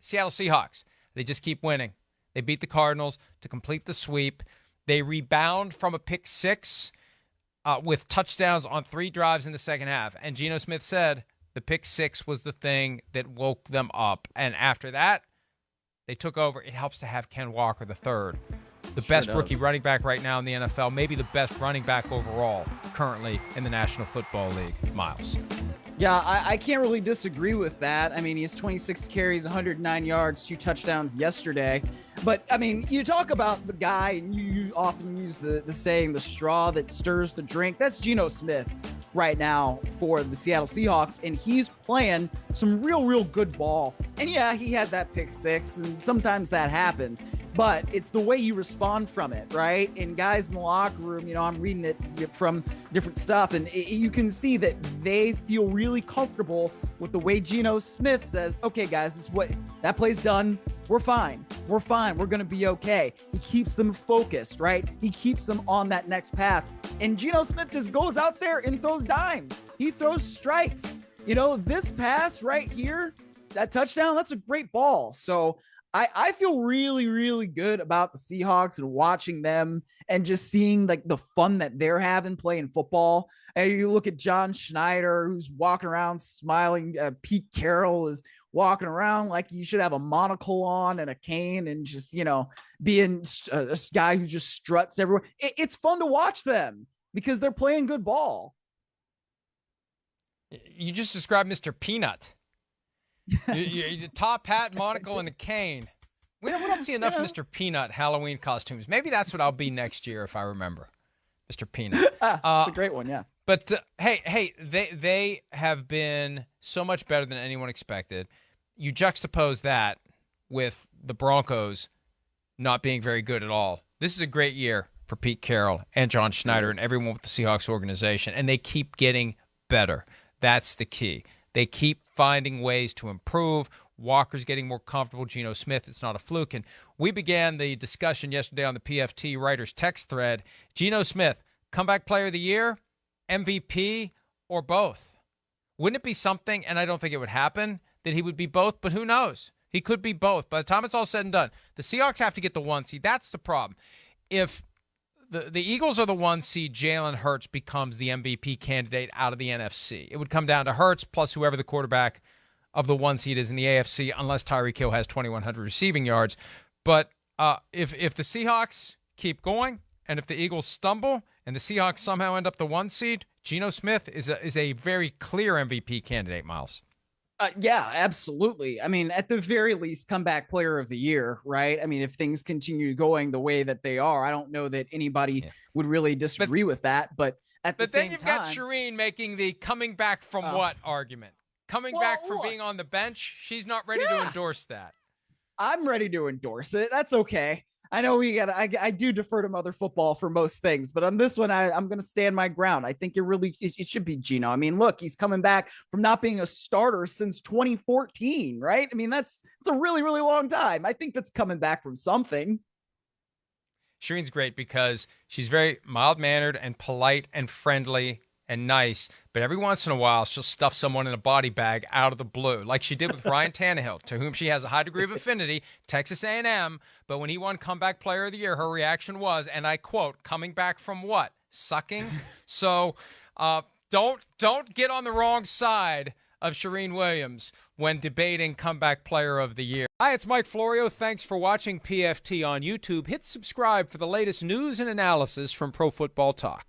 Seattle Seahawks. They just keep winning. They beat the Cardinals to complete the sweep. They rebound from a pick six with touchdowns on 3 drives in the second half. And Geno Smith said the pick six was the thing that woke them up. And after that, they took over. It helps to have Ken Walker III, the best rookie running back right now in the NFL, maybe the best running back overall currently in the National Football League. Myles. Yeah, I can't really disagree with that. I mean, he has 26 carries, 109 yards, 2 touchdowns yesterday. But, I mean, you talk about the guy, and you often use the saying, the straw that stirs the drink. That's Geno Smith right now for the Seattle Seahawks, and he's playing some real good ball. And, yeah, he had that pick six, and sometimes that happens. But it's the way you respond from it, right? And guys in the locker room, you know, I'm reading it from different stuff, and you can see that they feel really comfortable with the way Geno Smith says, okay, guys, it's what that play's done. We're fine. We're fine. We're going to be okay. He keeps them focused, right? He keeps them on that next path. And Geno Smith just goes out there and throws dimes. He throws strikes. You know, this pass right here, that touchdown, that's a great ball. So I feel really good about the Seahawks and watching them and just seeing like the fun that they're having playing football. And you look at John Schneider, who's walking around smiling. Pete Carroll is walking around like you should have a monocle on and a cane and just, you know, being a guy who just struts everywhere. It's fun to watch them because they're playing good ball. You just described Mr. Peanut. You top hat, monocle, and a cane. We don't see enough Mr. Peanut Halloween costumes. Maybe that's what I'll be next year if I remember. Mr. Peanut. It's a great one, yeah. But, hey, they have been so much better than anyone expected. You juxtapose that with the Broncos not being very good at all. This is a great year for Pete Carroll and John Schneider and everyone with the Seahawks organization, and they keep getting better. That's the key. They keep finding ways to improve. Walker's getting more comfortable. Geno Smith, it's not a fluke. And we began the discussion yesterday on the PFT writers text thread. Geno Smith, comeback player of the year, MVP, or both? Wouldn't it be something, and I don't think it would happen, that he would be both, but who knows? He could be both. By the time it's all said and done, the Seahawks have to get the 1 seed. That's the problem. If the Eagles are the 1 seed, Jalen Hurts becomes the MVP candidate out of the NFC. It would come down to Hurts plus whoever the quarterback of the 1 seed is in the AFC, unless Tyreek Hill has 2,100 receiving yards. But if the Seahawks keep going, and if the Eagles stumble, and the Seahawks somehow end up the 1 seed, Geno Smith is a very clear MVP candidate, Myles. Yeah, absolutely. I mean, at the very least, comeback player of the year, right? I mean, if things continue going the way that they are, I don't know that anybody would really disagree with that. But at the same time, you've got Shireen making the coming back from what argument? Coming back from being on the bench? She's not ready to endorse that. I'm ready to endorse it. That's okay. I know I do defer to Mother Football for most things, but on this one, I'm going to stand my ground. I think it should be Geno. I mean, look, he's coming back from not being a starter since 2014, right? I mean, it's a really long time. I think that's coming back from something. Shireen's great because she's very mild-mannered and polite and friendly and nice, but every once in a while, she'll stuff someone in a body bag out of the blue, like she did with Ryan Tannehill, to whom she has a high degree of affinity, Texas A&M. But when he won Comeback Player of the Year, her reaction was, and I quote, coming back from what? Sucking? So don't get on the wrong side of Shireen Williams when debating Comeback Player of the Year. Hi, it's Mike Florio. Thanks for watching PFT on YouTube. Hit subscribe for the latest news and analysis from Pro Football Talk.